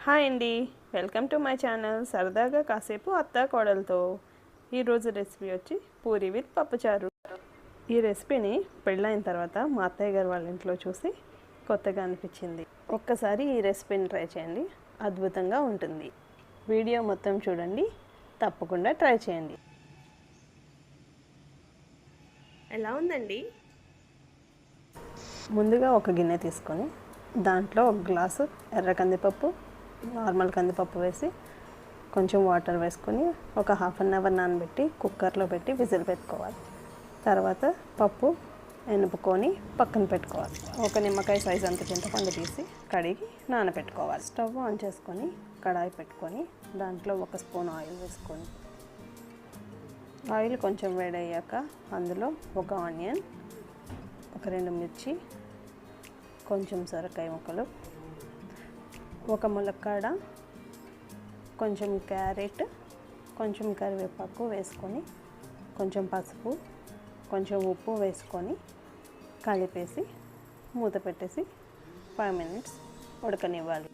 Hi అండి, welcome to my channel సరదాగా కాసేపు అత్తా కోడలతో. ఈరోజు రెసిపీ వచ్చి పూరి విత్ పప్పుచారు. ఈ రెసిపీని పెళ్ళైన తర్వాత మా అత్తయ్య గారు వాళ్ళ ఇంట్లో చూసి కొత్తగా అనిపించింది. ఒక్కసారి ఈ రెసిపీని ట్రై చేయండి, అద్భుతంగా ఉంటుంది. వీడియో మొత్తం చూడండి, తప్పకుండా ట్రై చేయండి. ఎలా ఉందండి? ముందుగా ఒక గిన్నె తీసుకొని దాంట్లో ఒక గ్లాసు ఎర్ర కందిపప్పు, నార్మల్ కందిపప్పు వేసి కొంచెం వాటర్ వేసుకొని ఒక హాఫ్ అన్ అవర్ నానబెట్టి కుక్కర్లో పెట్టి విజిల్ పెట్టుకోవాలి. తర్వాత పప్పు ఎనుపుకొని పక్కన పెట్టుకోవాలి. ఒక నిమ్మకాయ సైజ్ అంత చింతపండు తీసి కడిగి నానబెట్టుకోవాలి. స్టవ్ ఆన్ చేసుకొని కడాయి పెట్టుకొని దాంట్లో ఒక స్పూన్ ఆయిల్ వేసుకొని ఆయిల్ కొంచెం వేడయ్యాక అందులో ఒక ఆనియన్, ఒక 2 మిర్చి, కొంచెం సొరకాయ ముక్కలు, ఒక ములక్కాడ, కొంచెం క్యారెట్, కొంచెం కరివేపాకు వేసుకొని కొంచెం పసుపు, కొంచెం ఉప్పు వేసుకొని కలిపేసి మూత పెట్టేసి 5 మినిట్స్ ఉడకనివ్వాలి.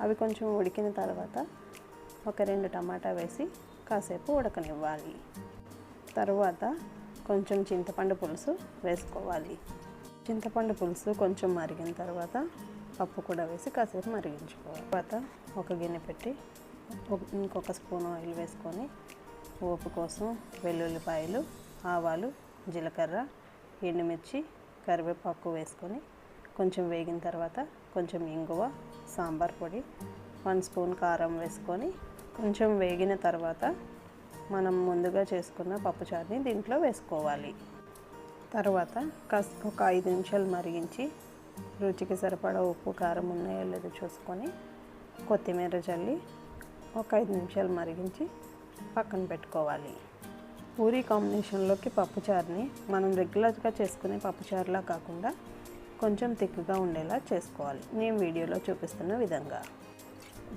అవి కొంచెం ఉడికిన తర్వాత ఒక 2 టమాటా వేసి కాసేపు ఉడకనివ్వాలి. తర్వాత కొంచెం చింతపండు పులుసు వేసుకోవాలి. చింతపండు పులుసు కొంచెం మరిగిన తర్వాత పప్పు కూడా వేసి కాసేపు మరిగించుకోవాలి. తర్వాత ఒక గిన్నె పెట్టి ఇంకొక స్పూన్ ఆయిల్ వేసుకొని పోపు కోసం వెల్లుల్లిపాయలు, ఆవాలు, జీలకర్ర, ఎండుమిర్చి, కరివేపాకు వేసుకొని కొంచెం వేగిన తర్వాత కొంచెం ఇంగువ, సాంబార్ పొడి, 1 స్పూన్ కారం వేసుకొని కొంచెం వేగిన తర్వాత మనం ముందుగా చేసుకున్న పప్పుచారుని దీంట్లో వేసుకోవాలి. తర్వాత ఒక 5 నిమిషాలు మరిగించి రుచికి సరిపడా ఉప్పు కారం ఉన్నాయో లేదో చూసుకొని కొత్తిమీర చల్లి ఒక 5 నిమిషాలు మరిగించి పక్కన పెట్టుకోవాలి. పూరీ కాంబినేషన్లోకి పప్పుచారుని మనం రెగ్యులర్గా చేసుకునే పప్పుచారులా కాకుండా కొంచెం తిక్కుగా ఉండేలా చేసుకోవాలి. నేను వీడియోలో చూపిస్తున్న విధంగా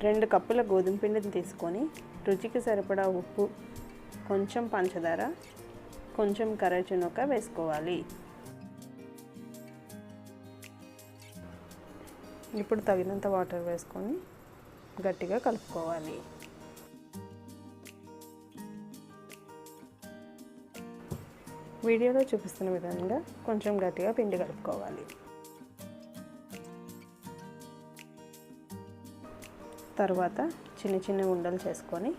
2 కప్పుల గోధుమ పిండిని తీసుకొని రుచికి సరిపడా ఉప్పు, కొంచెం పంచదార, కొంచెం కరేచునొక్క వేసుకోవాలి. ఇప్పుడు తగినంత వాటర్ వేసుకొని గట్టిగా కలుపుకోవాలి. వీడియోలో చూపిస్తున్న విధంగా కొంచెం గట్టిగా పిండి కలుపుకోవాలి. తర్వాత చిన్న చిన్న ఉండలు చేసుకొని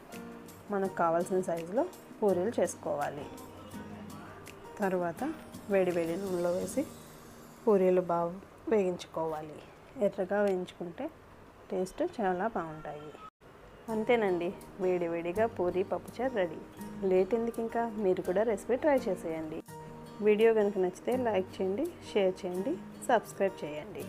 మనకు కావాల్సిన సైజులో పూరీలు చేసుకోవాలి. తర్వాత వేడి వేడి నూనెలో వేసి పూరీలు బాగా వేయించుకోవాలి. ఎర్రగా వేయించుకుంటే టేస్ట్ చాలా బాగుంటాయి. అంతేనండి, వేడి వేడిగా పూరీ పప్పుచారు రెడీ. లేట్ ఎందుకు ఇంకా, మీరు కూడా రెసిపీ ట్రై చేసేయండి. వీడియో కనుక నచ్చితే లైక్ చేయండి, షేర్ చేయండి, సబ్స్క్రైబ్ చేయండి.